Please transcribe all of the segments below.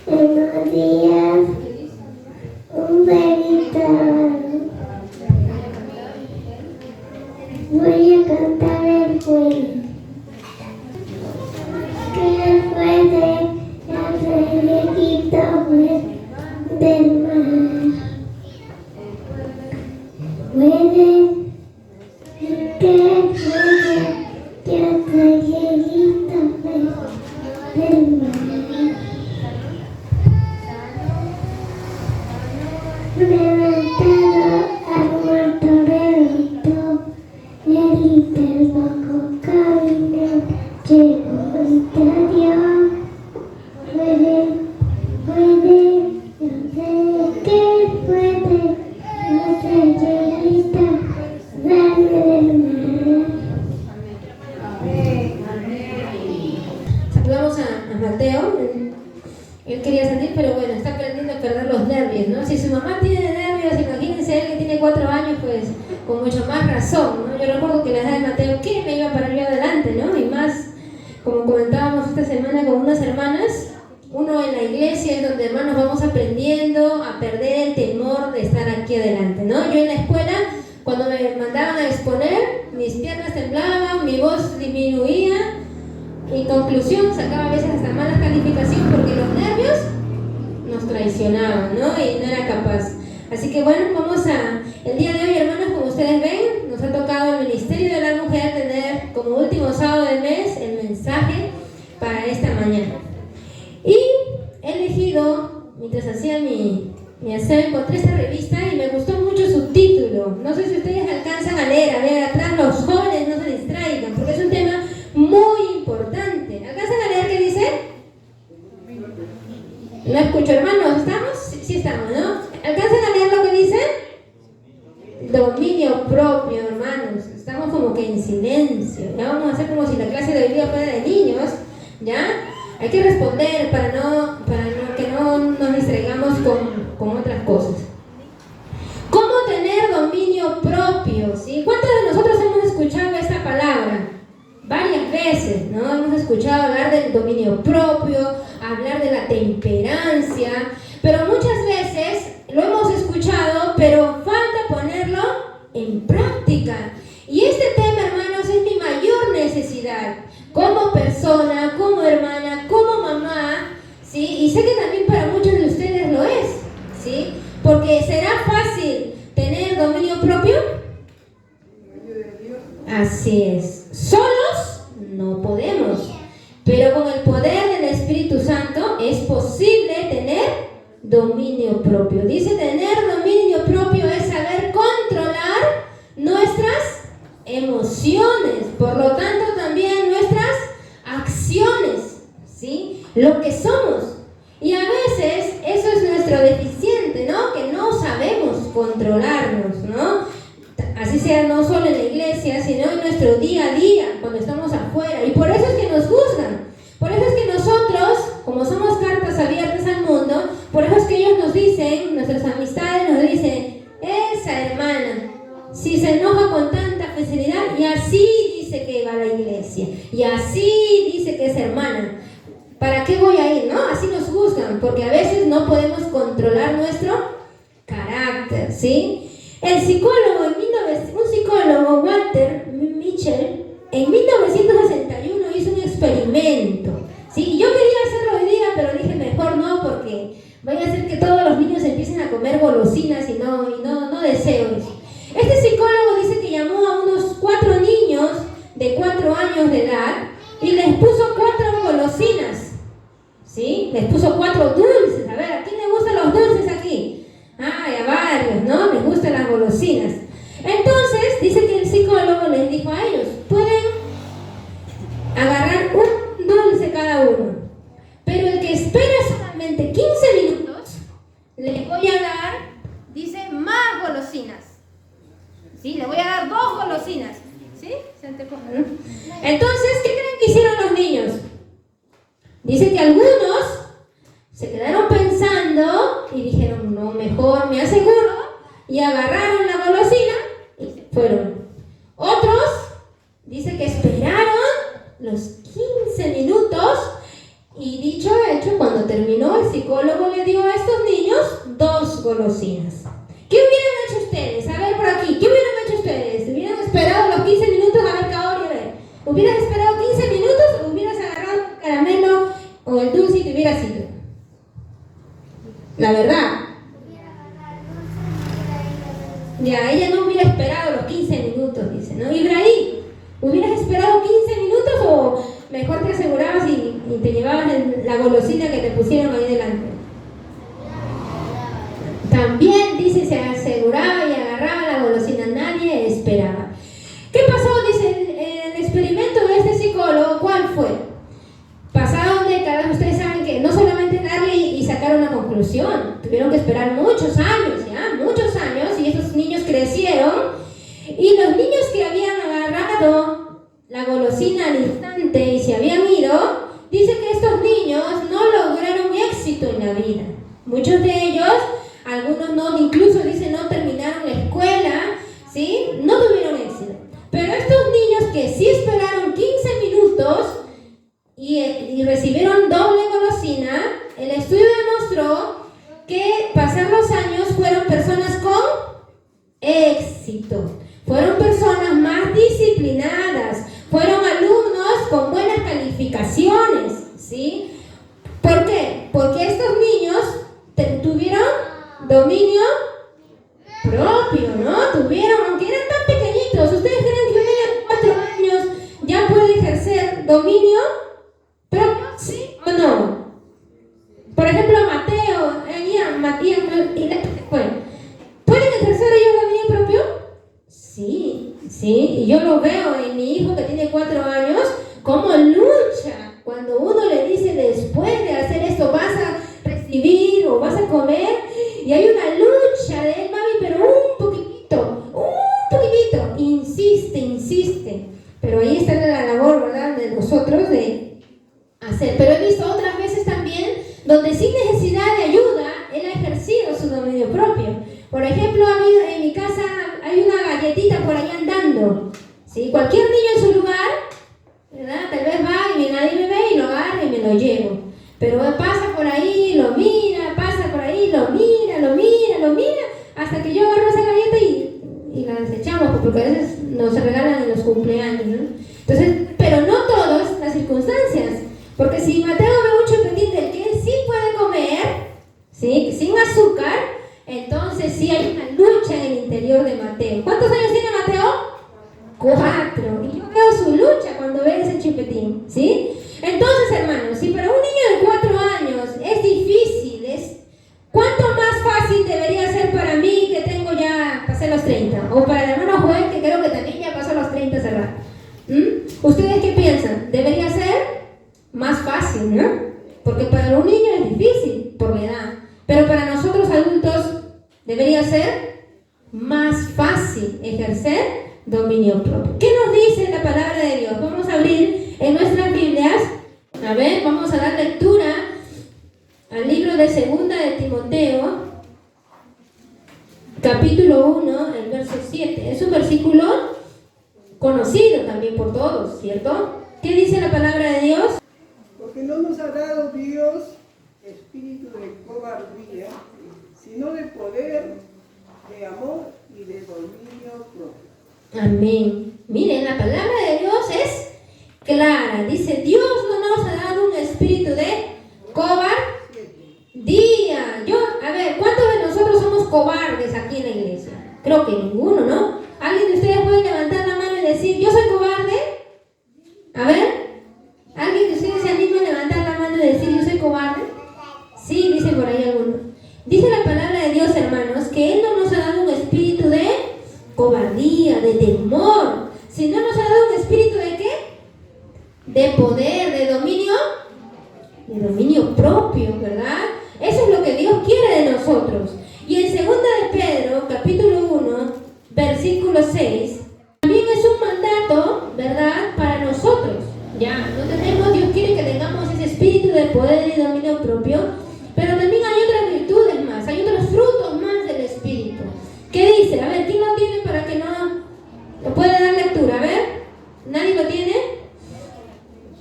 Unos días, un perrito. Voy a cantar el cuento. Que puede hacer el quito del mar. Puede que hacer el quito del mar. Levantado al muerto reventó, el del poco camino llegó interior. Puede, no sé qué puede, no sé llenita, darle del mar. Saludamos a Mateo. Él quería salir, pero bueno, está aprendiendo a perder los nervios, ¿no? Si su mamá tiene nervios, imagínense él que tiene 4 años, pues con mucho más razón, ¿no? Yo recuerdo que la edad de Mateo, ¿qué me iba para yo adelante, ¿no? Y más, como comentábamos esta semana con unas hermanas, uno en la iglesia es donde, hermanos, vamos aprendiendo a perder el temor de estar aquí adelante, ¿no? Yo en la escuela, cuando me mandaban a exponer, mis piernas temblaban, mi voz disminuía. En conclusión, sacaba a veces hasta malas calificaciones porque los nervios nos traicionaban, ¿no? Y no era capaz. Así que bueno, el día de hoy, hermanos, como ustedes ven, nos ha tocado el Ministerio de la Mujer tener como último sábado del mes el mensaje para esta mañana. Y he elegido, mientras hacía mi aseo, encontré esta revista y me gustó mucho su título. No sé si ustedes alcanzan a leer, atrás los jóvenes no se distraigan, porque es un tema muy importante. ¿Alcanzan a leer qué dice? ¿No escucho, hermanos? ¿Estamos? Sí estamos, ¿no? ¿Alcanzan a leer lo que dice? Dominio propio, hermanos. Estamos como que en silencio. Ya vamos a hacer como si la clase de hoy día fuera de niños. ¿Ya? Hay que responder para que no nos distraigamos con otras cosas. ¿Cómo tener dominio propio? ¿Sí? ¿Cuántos de nosotros hemos escuchado esta palabra? Varias veces, ¿no? Hemos escuchado hablar del dominio propio, hablar de la temperancia, pero muchas veces lo hemos escuchado, pero falta ponerlo en práctica. Y este tema, hermanos, es mi mayor necesidad, como persona, como hermana, como mamá, ¿sí? Y sé que también para muchos de ustedes lo es, ¿sí? Porque ¿será fácil tener dominio propio? Así es. Solos no podemos, pero con el poder del Espíritu Santo es posible tener dominio propio. Dice, tener dominio propio es saber controlar nuestras emociones, por lo tanto también nuestras acciones, ¿sí? Lo que somos. Y a veces eso es nuestro deficiente, ¿no? Que no sabemos controlarnos, ¿no? Así sea no solo en la iglesia, sino en nuestro día a día, cuando estamos afuera. Y por eso es que nos juzgan. Por eso es que nosotros, como somos cartas abiertas al mundo, por eso es que ellos nos dicen, nuestras amistades nos dicen, esa hermana, si se enoja con tanta facilidad, y así dice que va a la iglesia, y así dice que es hermana, ¿para qué voy a ir? ¿No? Así nos juzgan, porque a veces no podemos controlar nuestro carácter, ¿sí? El psicólogo, un psicólogo, Walter Mitchell, en 1961 hizo un experimento, ¿sí? Yo quería hacerlo hoy día, pero dije mejor no, porque vaya a ser que todos los niños empiecen a comer golosinas y no deseo eso. Este psicólogo dice que llamó a unos 4 niños de 4 años de edad y les puso 4 golosinas, ¿sí? Les puso 4 dulces. A ver, ¿a quién le gustan los dulces aquí? Ay, a varios, ¿no? Les gustan las golosinas. Entonces, dice que el psicólogo les dijo a ellos, pueden agarrar un dulce cada uno, pero el que espera solamente 15 minutos, les voy a dar, dice, más golosinas. ¿Sí? Le voy a dar 2 golosinas. ¿Sí? Entonces, ¿qué creen que hicieron los niños? Dice que algunos se quedaron pensando y dijeron, no, mejor me aseguro, y agarraron la golosina y se fueron. Otros, dice que esperaron los 15 minutos Y dicho hecho, cuando terminó, el psicólogo le dio a estos niños 2 golosinas. ¿Qué hubieran hecho ustedes? A ver por aquí, ¿qué hubieran hecho ustedes? ¿Hubieran esperado los 15 minutos a ver qué hora? A ver, ¿hubieras esperado 15 minutos o hubieras agarrado el caramelo o el dulce y te hubieras ido? La verdad. Ya, ella no hubiera esperado los 15 minutos, dice, ¿no? Ibrahim, ¿hubieras esperado 15 minutos o mejor te asegurabas y te llevabas la golosina que te pusieron ahí delante? También, dice, se aseguraba y agarraba la golosina, nadie esperaba. ¿Qué pasó? Dice, el experimento de este psicólogo, ¿cuál fue? Pasaron décadas, ustedes saben que no solamente darle y sacar una conclusión, tuvieron que esperar muchos años, y esos niños crecieron, y los niños que habían agarrado la golosina al instante y se habían ido, dice que estos niños no lograron éxito en la vida. Muchos de ellos, algunos no, incluso dice no terminaron la escuela, ¿sí? No tuvieron éxito. Pero estos niños que sí esperaron 15 minutos y recibieron doble golosina, el estudio demostró que pasar los años fueron personas con éxito, fueron personas más disciplinadas, fueron alumnos con buenas calificaciones, ¿sí? ¿Por qué? Porque estos niños tuvieron dominio propio, ¿no? Tuvieron, aunque eran tan pequeñitos, ¿ustedes creen que un niño de 4 años ya puede ejercer dominio propio? ¿Sí o no? Por ejemplo, Mateo, Matías, ¿pueden ejercer ellos dominio propio? Sí, y yo lo veo en mi hijo que tiene 4 años, cómo lucha cuando uno le dice después de hacer esto vas a recibir o vas a comer, y hay una lucha de él, mami, pero un poquitito, insiste, pero ahí está la labor, ¿verdad?, de nosotros de hacer. Pero he visto otras veces también donde sin necesidad de ayuda él ha ejercido su dominio propio. Por ejemplo, a mí en mi casa hay una galletita por ahí andando, ¿sí? Cualquier niño en su lugar, ¿verdad?, tal vez va y nadie me ve y lo agarra y me lo llevo. Pero pasa por ahí, lo mira, hasta que yo agarro esa galleta y la desechamos, porque a veces nos regalan en los cumpleaños, ¿no? Entonces, pero no todas las circunstancias, porque si Mateo ve un chupetín del que él sí puede comer, ¿sí?, sin azúcar, entonces sí hay una lucha en el interior de Mateo. ¿Cuántos años tiene Mateo? 4. Y yo veo su lucha cuando ve ese chupetín, ¿sí? Entonces, hermanos, si para un niño de 4 años es difícil, ¿cuánto más fácil debería ser para mí que tengo ya, pasé los 30? O para el hermano Joel, que creo que también ya pasó los 30 hace rato. ¿Ustedes qué piensan? Debería ser más fácil, ¿no? Porque para un niño es difícil por la edad. Pero para nosotros adultos debería ser más fácil ejercer dominio propio. ¿Qué nos dice la palabra de Dios? Vamos a abrir en nuestras Biblias. A ver, vamos a dar lectura al libro de 2 de Timoteo, capítulo 1, el verso 7. Es un versículo conocido también por todos, ¿cierto? ¿Qué dice la palabra de Dios? Porque no nos ha dado Dios espíritu de cobardía, sino de poder, de amor y de dominio propio. Amén. Miren, la palabra de Dios es clara. Dice, Dios no nos ha dado un espíritu de cobardía. A ver, ¿cuántos de nosotros somos cobardes aquí en la iglesia? Creo que ninguno, ¿no? ¿Alguien de ustedes puede levantar la mano y decir, yo soy cobarde? A ver, ¿alguien de ustedes se anima a levantar la mano y decir, yo soy cobarde? Sí, dice por ahí algunos. Dice la palabra de Dios, hermanos, que Él no nos ha dado un espíritu de cobardía, de temor, sino nos ha dado un espíritu de ¿qué? De poder, de dominio propio, ¿verdad? Eso es lo que Dios quiere de nosotros. Y en 2 de Pedro, capítulo 1, versículo 6, también es un mandato, ¿verdad?, para nosotros. Ya, no tenemos, Dios quiere que tengamos ese espíritu de poder y dominio propio, pero también hay otras virtudes más, hay otros frutos más del espíritu. ¿Qué dice? A ver, ¿quién lo tiene para que no lo puede dar lectura? A ver, ¿nadie lo tiene?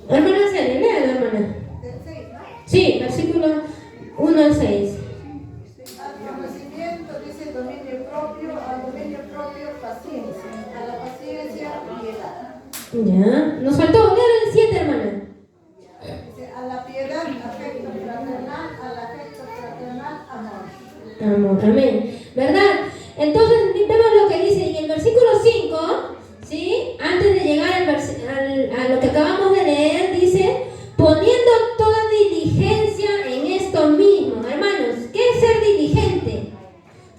Hermana Celia, léalo, hermana. 1 al 6. Al conocimiento, dice dominio propio, al dominio propio, paciencia, a la paciencia, piedad. Ya, nos faltó, leer el 7, hermana. Dice, a la piedad, afecto fraternal, al afecto fraternal, amor. Amor, amén. ¿Verdad? Entonces, vemos lo que dice en el versículo 5, ¿sí? Antes de llegar a lo que acabamos de leer, dice, poniendo toda diligencia en esto mismo. Hermanos, ¿qué es ser diligente?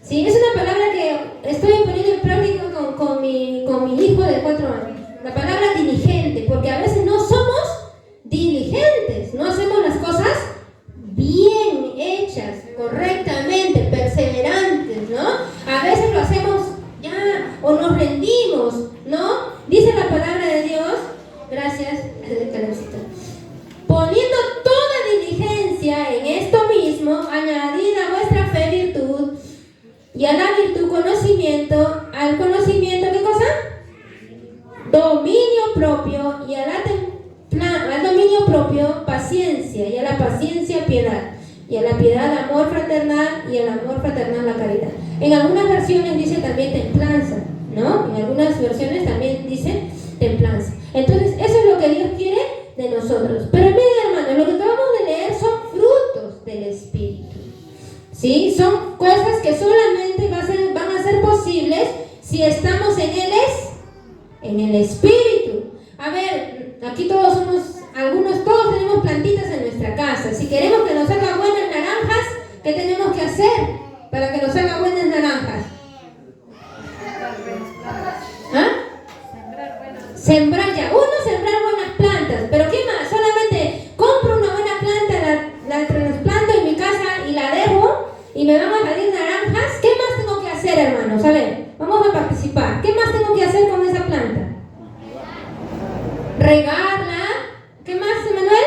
Sí, es una palabra que estoy poniendo en práctica con mi hijo de 4 años. La palabra diligente, porque a veces no somos diligentes, no hacemos las cosas bien hechas, correctamente, perseverantes, ¿no? A veces lo hacemos ya, o nos rendimos, ¿no? Dice la palabra de Dios, gracias, poniendo toda diligencia en esto mismo, añadid a vuestra fe virtud, y a la virtud conocimiento, al conocimiento, ¿qué cosa? Dominio propio, y al dominio propio paciencia, y a la paciencia piedad, y a la piedad amor fraternal, y al amor fraternal la caridad. En algunas versiones dice también templanza, ¿no? En algunas versiones también dice templanza. Entonces, eso es lo que Dios quiere de nosotros. Pero miren, hermanos, lo que acabamos de leer son frutos del Espíritu, ¿sí? Son cosas que solamente van a ser posibles si estamos en el Espíritu. A ver, aquí todos tenemos plantitas en nuestra casa. Si queremos que nos salgan buenas naranjas, ¿qué tenemos que hacer para que nos salgan buenas naranjas? ¿Ah? Sembrar buenas plantas. Pero ¿qué más? Solamente compro una buena planta, la trasplanto en mi casa y la dejo y me van a salir naranjas. ¿Qué más tengo que hacer, hermanos? A ver, vamos a participar. ¿Qué más tengo que hacer con esa planta? Regarla. ¿Qué más, Emanuel?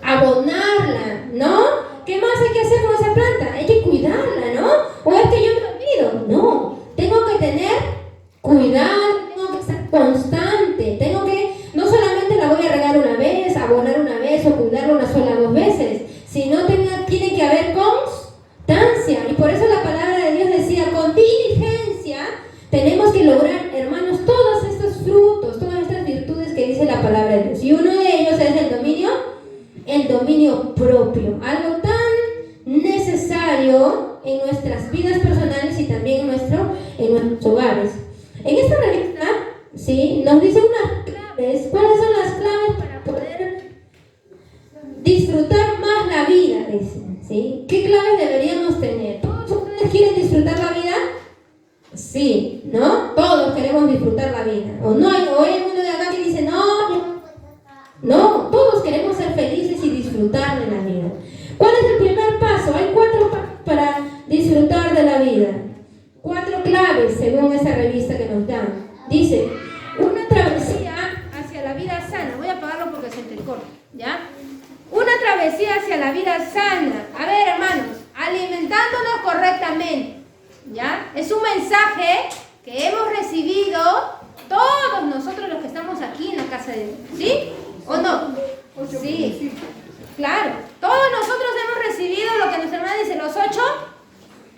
Abonarla, ¿no? ¿Qué más hay que hacer con esa planta? Hay que cuidarla, ¿no? ¿O es que yo me olvido? No, tengo que tener cuidado, tengo que estar constante, tengo que, no solamente la voy a regar una vez, abonar una vez o cuidarla una sola 2 veces, sino tiene que haber constancia. Y por eso la palabra de Dios decía, con diligencia tenemos que lograr, hermanos, todos estos frutos, todas estas virtudes que dice la palabra de Dios. Y uno de ellos es el dominio propio, algo tan necesario en nuestras vidas personales y también en nuestros hogares. En esta revista, ¿sí?, nos dice unas claves. ¿Cuáles son las claves para poder disfrutar más la vida? Dicen, ¿sí? ¿Qué claves deberíamos tener? ¿Todos ustedes quieren disfrutar la vida? Sí, ¿no? Todos queremos disfrutar la vida. O hay uno de acá que dice, no, todos queremos ser felices y disfrutar de la vida. ¿Cuál es el primer paso? Hay 4 pasos para disfrutar de la vida. 4 claves según esa revista que nos dan. Dice, una travesía hacia la vida sana. Voy a apagarlo porque se entrecorta, ¿ya? Una travesía hacia la vida sana. A ver, hermanos, alimentándonos correctamente, ¿ya? Es un mensaje que hemos recibido todos nosotros los que estamos aquí en la casa de Dios, ¿sí? ¿O no? Sí, claro. Todos nosotros hemos recibido lo que nuestra hermana dice, los 8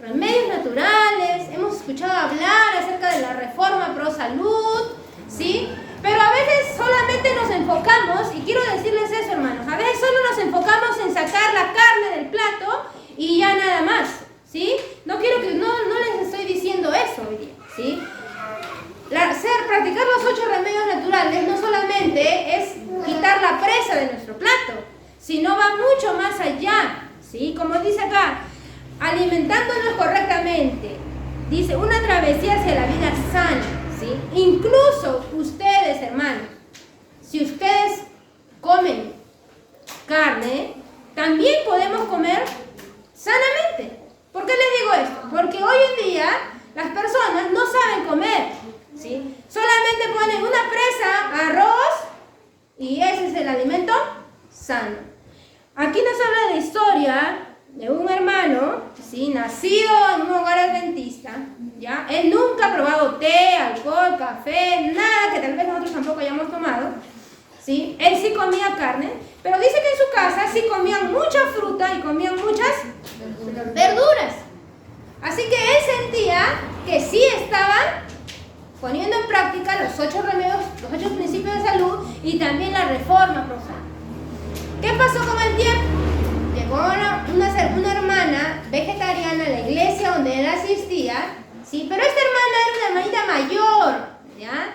remedios naturales. Hemos escuchado hablar acerca de la reforma pro salud, ¿sí? Pero a veces solamente nos enfocamos, y quiero decirles eso, hermanos, a veces solo nos enfocamos en sacar la carne del plato y ya nada más, ¿sí? No les estoy diciendo eso hoy día, ¿sí? Practicar los 8 remedios naturales no solamente es quitar la presa de nuestro plato, sino va mucho más allá, ¿sí? Como dice acá, alimentándonos correctamente, dice, una travesía hacia la vida sana, ¿sí? Incluso ustedes, hermanos, si ustedes comen carne, también podemos comer sanamente. ¿Por qué les digo esto? Porque hoy en día las personas no saben comer, ¿sí? Solamente ponen una presa, arroz, y ese es el alimento sano. Aquí nos habla de la historia de un hermano, ¿sí?, nacido en un hogar adventista, ¿ya? Él nunca ha probado té, alcohol, café, nada que tal vez nosotros tampoco hayamos tomado, ¿sí? Él sí comía carne, pero dice que en su casa sí comían mucha fruta y comían forma profana. ¿Qué pasó con el tiempo? Llegó una hermana vegetariana a la iglesia donde él asistía, ¿sí? Pero esta hermana era una hermanita mayor, ¿ya?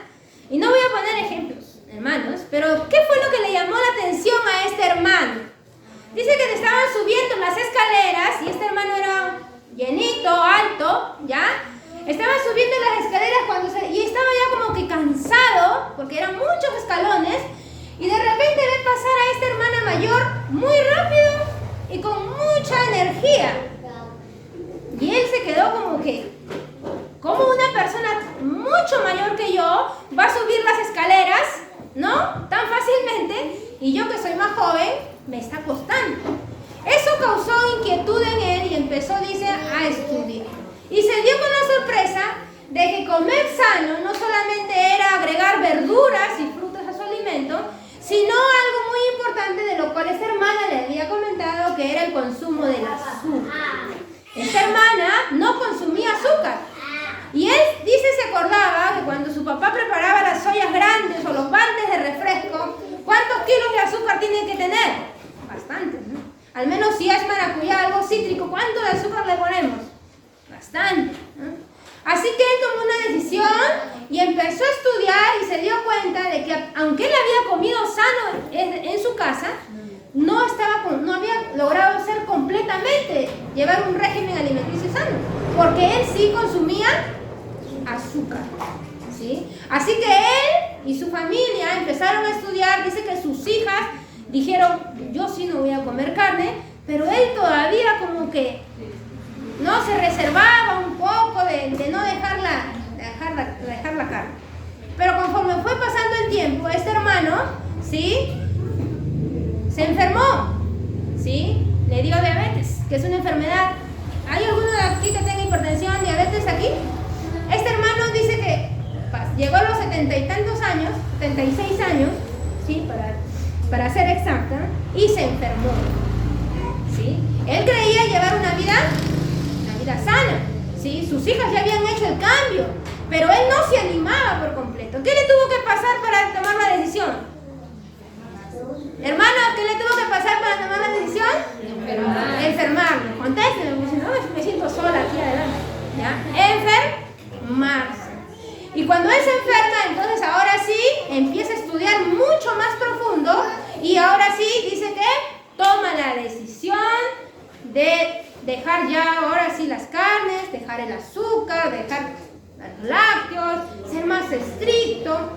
Y no voy a poner ejemplos, hermanos, pero ¿qué fue lo que le llamó la atención a este hermano? Dice que estaban subiendo las escaleras y este hermano era llenito, alto, ¿ya? Estaba subiendo las escaleras y estaba ya como que cansado, porque eran muchos escalones, y de repente ve pasar a esta hermana mayor muy rápido y con mucha energía. Y él se quedó como que, ¿cómo una persona mucho mayor que yo va a subir las escaleras, ¿no? Tan fácilmente, y yo que soy más joven, me está costando. Eso causó inquietud en él y empezó, dice, a estudiar. Y se dio con la sorpresa de que comer sano no solamente era agregar verduras y frutas a su alimento, sino algo muy importante de lo cual esta hermana le había comentado, que era el consumo del azúcar. Esta hermana no consumía azúcar. Y él, dice, se acordaba que cuando su papá preparaba las ollas grandes o los baldes de refresco, ¿cuántos kilos de azúcar tiene que tener? Bastante, ¿no? Al menos si es maracuyá, algo cítrico, ¿cuánto de azúcar le ponemos? Bastante, ¿no? Así que él tomó una decisión y empezó a estudiar y se dio cuenta de que aunque él había comido sano en su casa, no había logrado ser completamente, llevar un régimen alimenticio sano, porque él sí consumía azúcar, ¿sí? Así que él y su familia empezaron a estudiar. Dice que sus hijas dijeron, yo sí no voy a comer carne, pero él todavía como que no se reservaba un poco de no dejar la carne. Pero conforme fue pasando el tiempo, este hermano, ¿sí?, se enfermó, ¿sí? Le dio diabetes, que es una enfermedad. ¿Hay alguno de aquí que tenga hipertensión, diabetes aquí? Este hermano dice que llegó a los 70 y tantos años, 76 años, ¿sí?, para ser exacta, y se enfermó, ¿sí? Él creía llevar una vida sana, ¿sí? Sus hijas ya habían hecho el cambio, pero él no se animaba por completo. ¿Qué le tuvo que pasar para tomar la decisión? Hermano, ¿qué le tuvo que pasar para tomar la decisión? Enfermarlo. Contésteme, porque si no me siento sola aquí adelante, ¿ya? Enfermarse. Y cuando él se enferma, entonces ahora sí empieza a estudiar mucho más profundo y ahora sí dice que toma la decisión de dejar ya ahora sí las carnes, dejar el azúcar, dejar los lácteos, ser más estricto.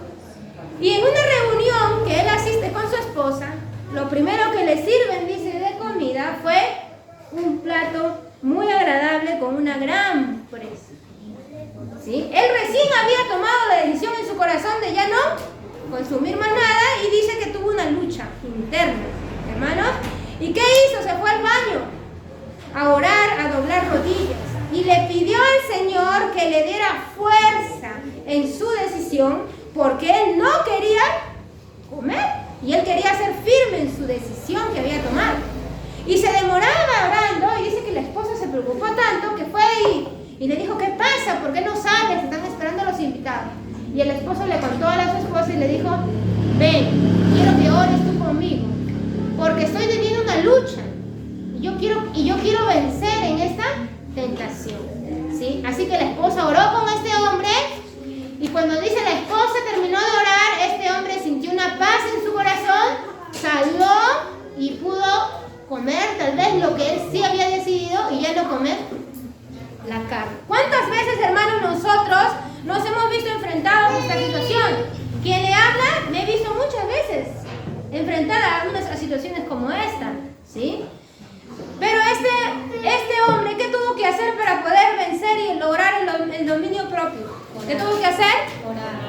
Y en una reunión que él asiste con su esposa, lo primero que le sirven, dice, de comida fue un plato muy agradable con una gran presa, ¿sí? Él recién había tomado la decisión en su corazón de ya no consumir más nada y dice que tuvo una lucha interna, hermanos. ¿Y qué hizo? Se fue al baño a orar, a doblar rodillas y le pidió al Señor que le diera fuerza en su decisión, porque él no quería comer y él quería ser firme en su decisión que había tomado. Y se demoraba orando y dice que la esposa se preocupó tanto que fue y le dijo, ¿qué pasa? ¿Por qué no sales? Están esperando a los invitados. Y el esposo le contó a su esposa y le dijo, ven, quiero que ores tú conmigo, porque estoy teniendo una lucha. Y yo quiero vencer en esta tentación, ¿sí? Así que la esposa oró con este hombre y cuando dice la esposa terminó de orar, este hombre sintió una paz en su corazón, salió y pudo comer tal vez lo que él sí había decidido y ya no comer la carne. ¿Cuántas veces, hermanos, nosotros nos hemos visto enfrentados a esta situación? Quien le habla, me he visto muchas veces enfrentada a unas situaciones como esta, ¿sí? Pero este hombre, ¿qué tuvo que hacer para poder vencer y lograr el dominio propio? ¿Qué tuvo que hacer?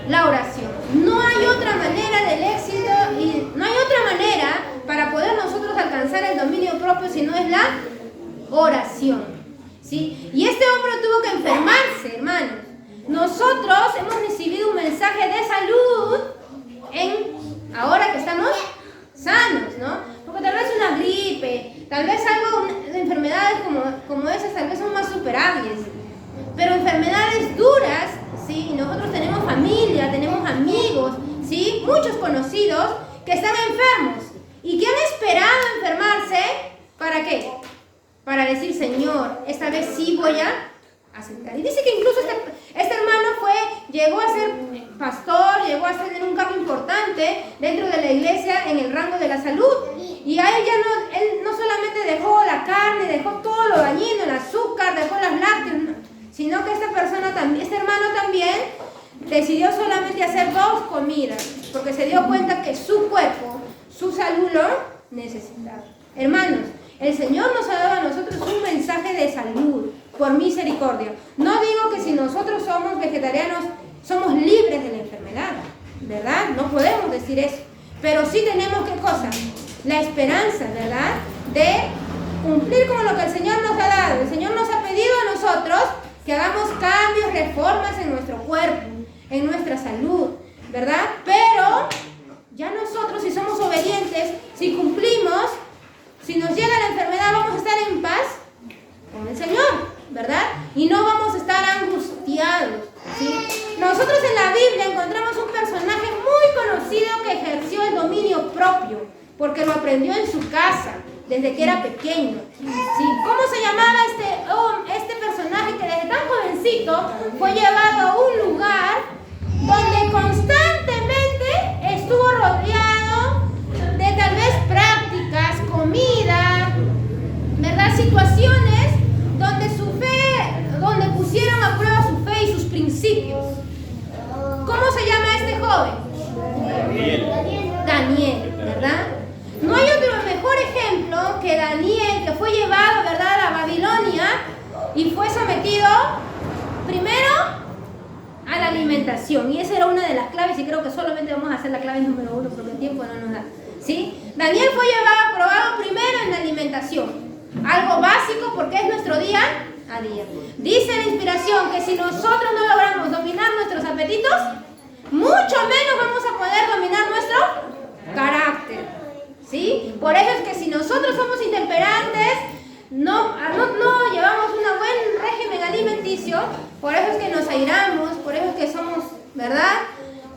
La oración. No hay otra manera del éxito y no hay otra manera para poder nosotros alcanzar el dominio propio si no es la oración, ¿sí? Y este hombre tuvo que enfermarse, hermanos. Nosotros hemos recibido un mensaje de salud ahora que estamos sanos, ¿no? Porque tal vez una gripe, tal vez algo de enfermedades como esas, tal vez son más superables. Pero enfermedades duras, ¿sí? Nosotros tenemos familia, tenemos amigos, ¿sí? Muchos conocidos que están enfermos y que han esperado enfermarse, ¿para qué? Para decir, Señor, esta vez sí voy a aceptar. Y dice que incluso este hermano llegó a ser pastor, llegó a ser en un cargo importante dentro de la iglesia en el rango de la salud. Y a él él no solamente dejó la carne, dejó todo lo dañino, el azúcar, dejó las lácteos, sino que este hermano también decidió solamente hacer 2 comidas, porque se dio cuenta que su cuerpo, su salud lo necesitaba. Hermanos, el Señor nos ha dado a nosotros un mensaje de salud, por misericordia. No digo que si nosotros somos vegetarianos, somos libres de la enfermedad, ¿verdad? No podemos decir eso. Pero sí tenemos, ¿qué cosa? La esperanza, ¿verdad? De cumplir con lo que el Señor nos ha dado. El Señor nos ha pedido a nosotros que hagamos cambios, reformas en nuestro cuerpo, en nuestra salud, ¿verdad? Pero ya nosotros, si somos obedientes, si cumplimos, si nos llega la enfermedad, vamos a estar en paz con el Señor, ¿verdad? Y no vamos a estar angustiados, ¿sí? Nosotros en la Biblia encontramos un personaje muy conocido que ejerció el dominio propio, porque lo aprendió en su casa, desde que era pequeño, ¿sí? ¿Cómo se llamaba este personaje que desde tan jovencito fue llevado a un lugar donde constantemente estuvo rodeado de tal vez prácticas, comida, ¿verdad? Situaciones donde pusieron a prueba su fe y sus principios? ¿Cómo se llama este joven? Daniel, ¿verdad? No hay otro mejor ejemplo que Daniel, que fue llevado, ¿verdad?, a la Babilonia y fue sometido primero a la alimentación. Y esa era una de las claves, y creo que solamente vamos a hacer la clave número 1 porque el tiempo no nos da, ¿sí? Daniel fue probado primero en la alimentación. Algo básico porque es nuestro día a día. Dice la inspiración que si nosotros no logramos dominar nuestros apetitos, mucho menos vamos a poder dominar nuestro carácter, ¿sí? Por eso es que si nosotros somos intemperantes, no llevamos un buen régimen alimenticio, por eso es que nos airamos, por eso es que somos, ¿verdad?,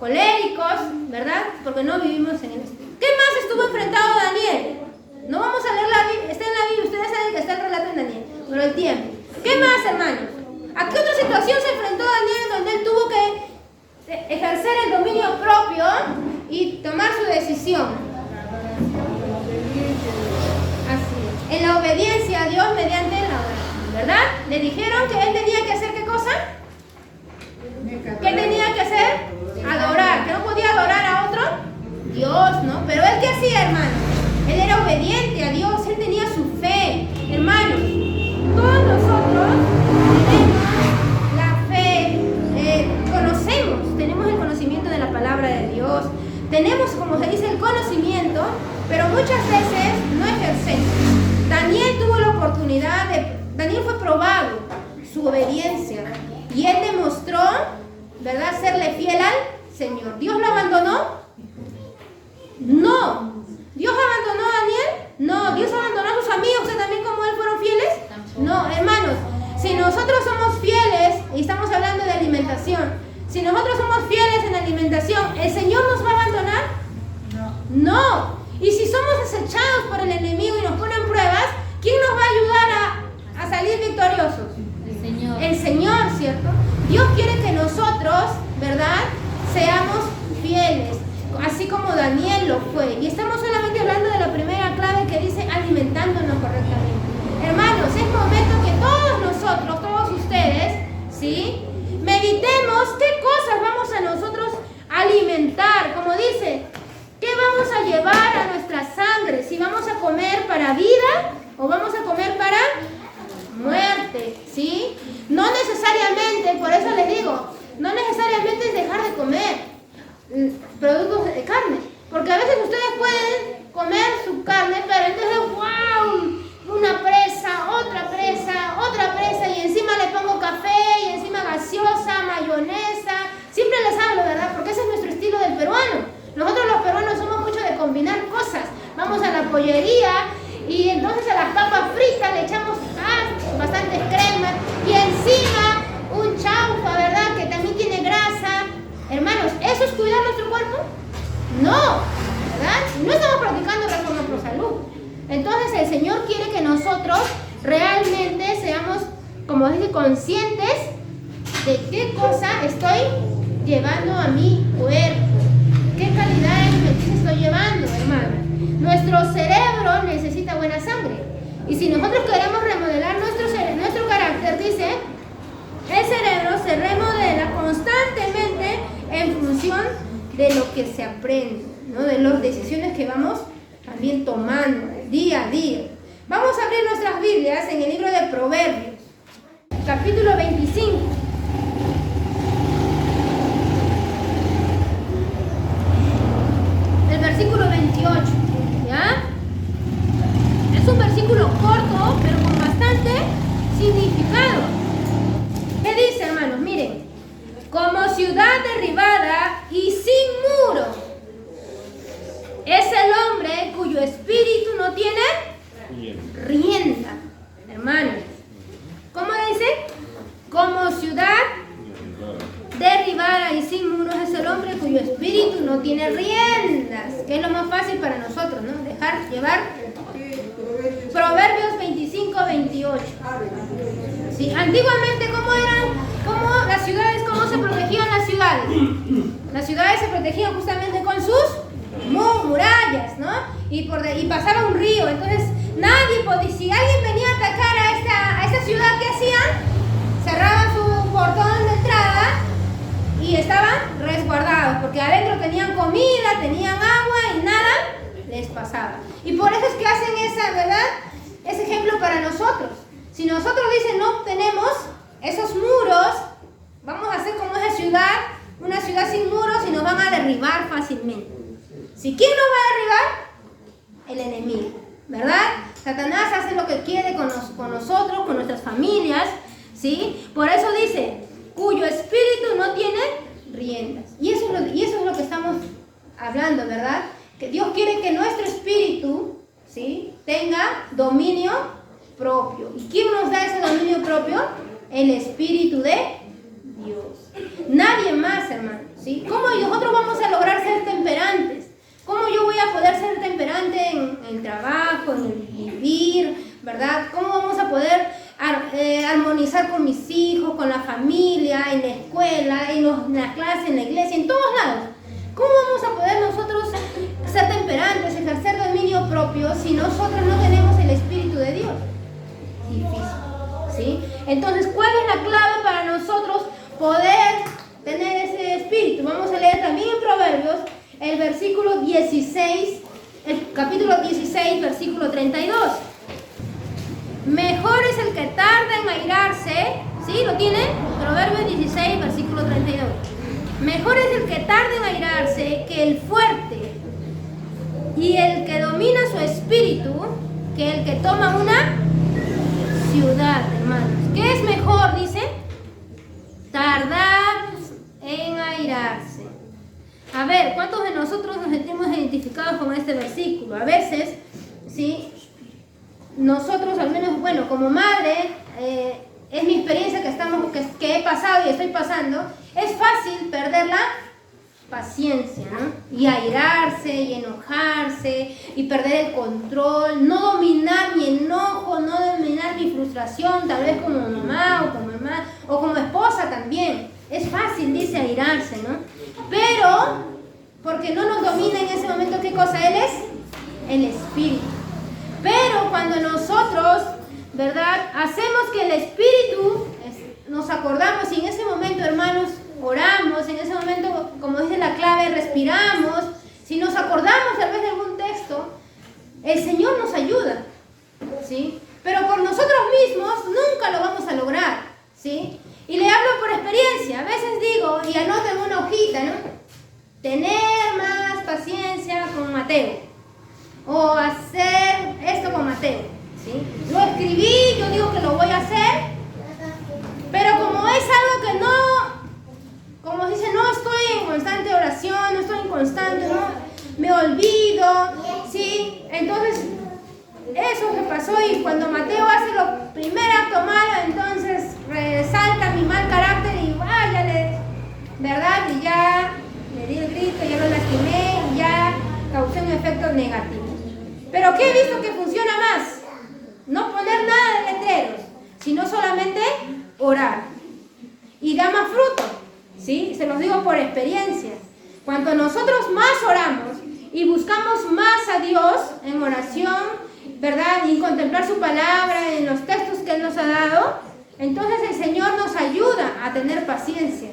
coléricos, ¿verdad? Porque no vivimos en el espíritu. ¿Qué más estuvo enfrentado Daniel? No vamos a leer la Biblia, está en la Biblia, ustedes saben que está el relato en Daniel, pero el tiempo. ¿Qué más, hermanos? ¿A qué otra situación se enfrentó Daniel donde él tuvo que ejercer el dominio propio y tomar su decisión? Así es. En la obediencia a Dios mediante la oración, ¿verdad? Le dijeron que él tenía que hacer ¿qué cosa? ¿Qué tenía que hacer? Adorar, que no podía adorar a otro Dios, ¿no? Pero él, ¿qué hacía, hermano? Él era obediente a Dios, él tenía su fe. Hermanos, todos nosotros tenemos la fe, tenemos el conocimiento de la palabra de Dios, tenemos, como se dice, el conocimiento, pero muchas veces no ejercemos. Daniel tuvo la oportunidad Daniel fue probado, su obediencia, y él demostró, ¿verdad?, serle fiel al Señor. ¿Dios lo abandonó? No. ¿Dios abandonó a Daniel? No. ¿Dios abandonó a sus amigos que también como él fueron fieles? No, hermanos. Si nosotros somos fieles, y estamos hablando de alimentación, si nosotros somos fieles en la alimentación, ¿el Señor nos va a abandonar? No. Y si somos desechados por el enemigo y nos ponen pruebas, ¿quién nos va a ayudar a salir victoriosos? El Señor. El Señor, ¿cierto? Dios quiere que nosotros, ¿verdad?, seamos fieles, así como Daniel lo fue. Y estamos solamente hablando de la primera clave que dice alimentándonos correctamente. Hermanos, es momento que todos nosotros, todos ustedes, ¿sí?, meditemos qué cosas vamos a nosotros alimentar. Como dice, ¿qué vamos a llevar a nuestra sangre? Si vamos a comer para vida o vamos a comer para muerte, ¿sí? No necesariamente, por eso les digo, no necesariamente es dejar de comer productos de carne, porque a veces ustedes pueden comer su carne, pero entonces, wow, una presa, otra presa, y encima le pongo café, y encima gaseosa, mayonesa. Siempre les hablo, ¿verdad?, porque ese es nuestro estilo del peruano. Nosotros los peruanos somos mucho de combinar cosas. Vamos a la pollería y entonces a las papas fritas le echamos bastantes cremas y encima un chaufa, ¿verdad?, que también tiene grasa. Hermanos, ¿eso es cuidar nuestro cuerpo? No, ¿verdad? Y no estamos practicando reforma pro salud. Entonces el Señor quiere que nosotros realmente seamos, como dice, conscientes de qué cosa estoy llevando a mi cuerpo, qué calidad de alimenticia estoy llevando, hermano. Nuestro cerebro necesita buena sangre. Y si nosotros queremos remodelar nuestro carácter, dice, el cerebro se remodela constantemente en función de lo que se aprende, ¿no? De las decisiones que vamos también tomando día a día. Vamos a abrir nuestras Biblias en el libro de Proverbios, capítulo 25. El versículo 28, ¿ya? Es un versículo corto, pero con bastante significado. ¿Qué dice, hermanos? Miren, como ciudad derribada y sin muro es el hombre cuyo espíritu no tiene rienda, hermanos. ¿Cómo dice? Como ciudad derribada y sin muros es el hombre cuyo espíritu no tiene riendas, que es lo más fácil para nosotros, ¿no? Dejar llevar. Proverbios 25, 28. Sí, antiguamente, ¿cómo las ciudades, cómo se protegían las ciudades? Las ciudades se protegían justamente con sus murallas, ¿no? Y pasaba un río, entonces nadie podía, si alguien venía a atacar a esta ciudad, ¿qué hacían? Cerraban su portón de entrada y estaban resguardados, porque adentro tenían comida, tenían agua y nada les pasaba. Y por eso es que hacen ese ejemplo para nosotros. Si nosotros dicen no tenemos esos muros, vamos a hacer como esa ciudad, una ciudad sin muros, y nos van a derribar fácilmente. ¿Sí? ¿Quién nos va a derribar? El enemigo, ¿verdad? Satanás hace lo que quiere con nosotros, con nuestras familias, ¿sí? Por eso dice, cuyo espíritu no tiene riendas. Y eso es lo que estamos hablando, ¿verdad? Que Dios quiere que nuestro espíritu, ¿sí?, tenga dominio propio. ¿Y quién nos da ese dominio propio? El Espíritu de Dios. Nadie más, hermano, ¿sí? ¿Cómo nosotros vamos a lograr ser temperantes? ¿Cómo yo voy a poder ser temperante en el trabajo, en el vivir, ¿verdad? ¿Cómo vamos a poder armonizar con mis hijos, con la familia, en la escuela, en la clase, en la iglesia, en todos lados? ¿Cómo vamos a poder nosotros ser temperantes, ejercer dominio propio si nosotros no tenemos el Espíritu de Dios? Difícil, ¿sí? Entonces, ¿cuál es la clave para nosotros poder tener ese espíritu? Vamos a leer también en Proverbios el versículo 16, el capítulo 16, versículo 32. Mejor es el que tarda en airarse, ¿sí? ¿Lo tienen? Proverbios 16, versículo 32. Mejor es el que tarda en airarse que el fuerte, y el que domina su espíritu que el que toma una ciudad, hermanos. ¿Qué es mejor? Dice, tardar en airarse. A ver, ¿cuántos de nosotros nos sentimos identificados con este versículo? A veces, ¿sí? Nosotros, al menos, bueno, como madre, es mi experiencia que he pasado y estoy pasando, es fácil perder la paciencia, ¿no? Y airarse y enojarse y perder el control, no dominar mi enojo, no dominar mi frustración, tal vez como mamá o como hermana o como esposa también. Es fácil, dice, airarse, ¿no? Pero, porque no nos domina en ese momento, ¿qué cosa? Él es el Espíritu. Pero cuando nosotros, ¿verdad?, hacemos que el Espíritu, nos acordamos y en ese momento, hermanos, oramos, en ese momento, como dice la clave, respiramos, si nos acordamos tal vez de algún texto, el Señor nos ayuda, ¿sí? Pero por nosotros mismos nunca lo vamos a lograr, ¿sí? Y le hablo por experiencia, a veces digo, y anoto en una hojita, ¿no? Tener más paciencia con Mateo, o hacer esto con Mateo, ¿sí? Lo escribí, yo digo que lo voy a hacer, pero como es algo que no, como dice, no estoy en constante oración, no estoy en constante, no, me olvido, ¿sí? Entonces, eso me pasó, y cuando Mateo hace lo primer acto malo, entonces resalta mi mal carácter y ¿verdad? Y ya le di el grito, ya lo lastimé, y ya causé un efecto negativo. Pero ¿qué he visto que funciona más? No poner nada de letreros, sino solamente orar. Y da más fruto, ¿sí? Se los digo por experiencia. Cuanto nosotros más oramos y buscamos más a Dios en oración, ¿verdad? Y contemplar su palabra en los textos que Él nos ha dado, entonces el Señor nos ayuda a tener paciencia,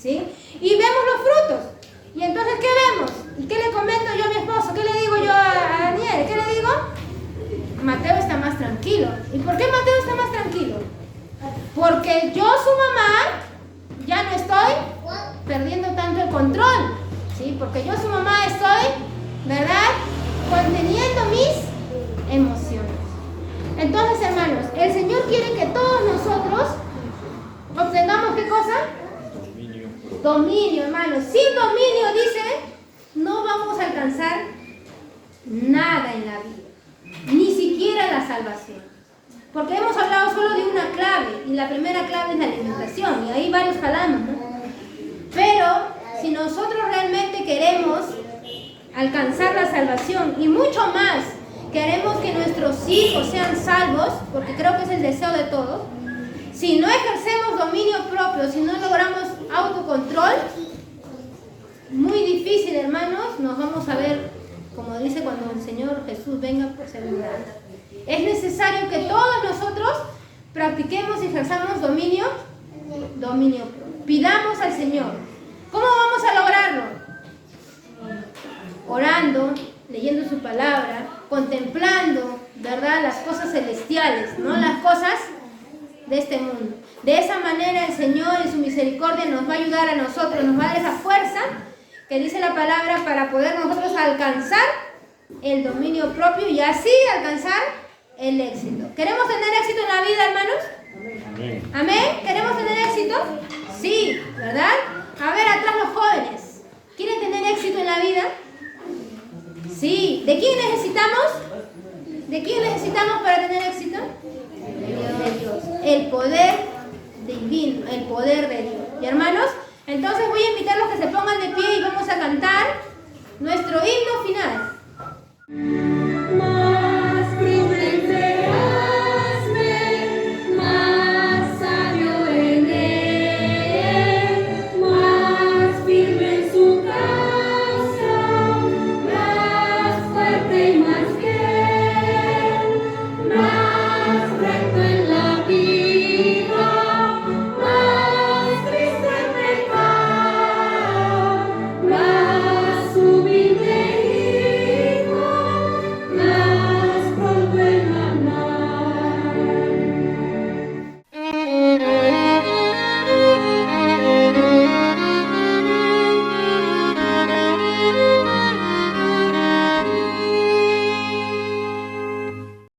¿sí? Y vemos los frutos. Y entonces, ¿qué vemos? ¿Y qué le comento yo a mi esposo? ¿Qué le digo yo a Daniel? ¿Qué le digo? Mateo está más tranquilo. ¿Y por qué Mateo está más tranquilo? Porque yo, su mamá, ya no estoy perdiendo tanto el control, ¿sí? Porque yo, su mamá, estoy, ¿verdad?, conteniendo mis emociones. Entonces, hermanos, el Señor quiere que todos nosotros obtengamos, ¿qué cosa? Dominio, hermanos. Sin dominio, dice, no vamos a alcanzar nada en la vida, ni siquiera la salvación. Porque hemos hablado solo de una clave, y la primera clave es la alimentación, y ahí varios jalamos, ¿no? Pero si nosotros realmente queremos alcanzar la salvación, y mucho más, queremos que nuestros hijos sean salvos, porque creo que es el deseo de todos, si no ejercemos dominio propio, si no logramos autocontrol, muy difícil, hermanos, nos vamos a ver, como dice cuando el Señor Jesús venga por segunda vez. Es necesario que todos nosotros practiquemos y ejerzamos dominio propio. Pidamos al Señor. ¿Cómo vamos a lograrlo? Orando, leyendo su palabra, contemplando, ¿verdad?, las cosas celestiales, no las cosas de este mundo. De esa manera el Señor en su misericordia nos va a ayudar a nosotros, nos va a dar esa fuerza que dice la palabra para poder nosotros alcanzar el dominio propio y así alcanzar el éxito. ¿Queremos tener éxito en la vida, hermanos? Amén. ¿Amén? ¿Queremos tener éxito? Sí, ¿verdad? A ver, atrás los jóvenes. ¿Quieren tener éxito en la vida? Sí. ¿De quién necesitamos? ¿De quién necesitamos para tener éxito? De Dios. El poder divino, el poder de Dios. ¿Y hermanos? Entonces voy a invitarlos a que se pongan de pie y vamos a cantar nuestro himno final.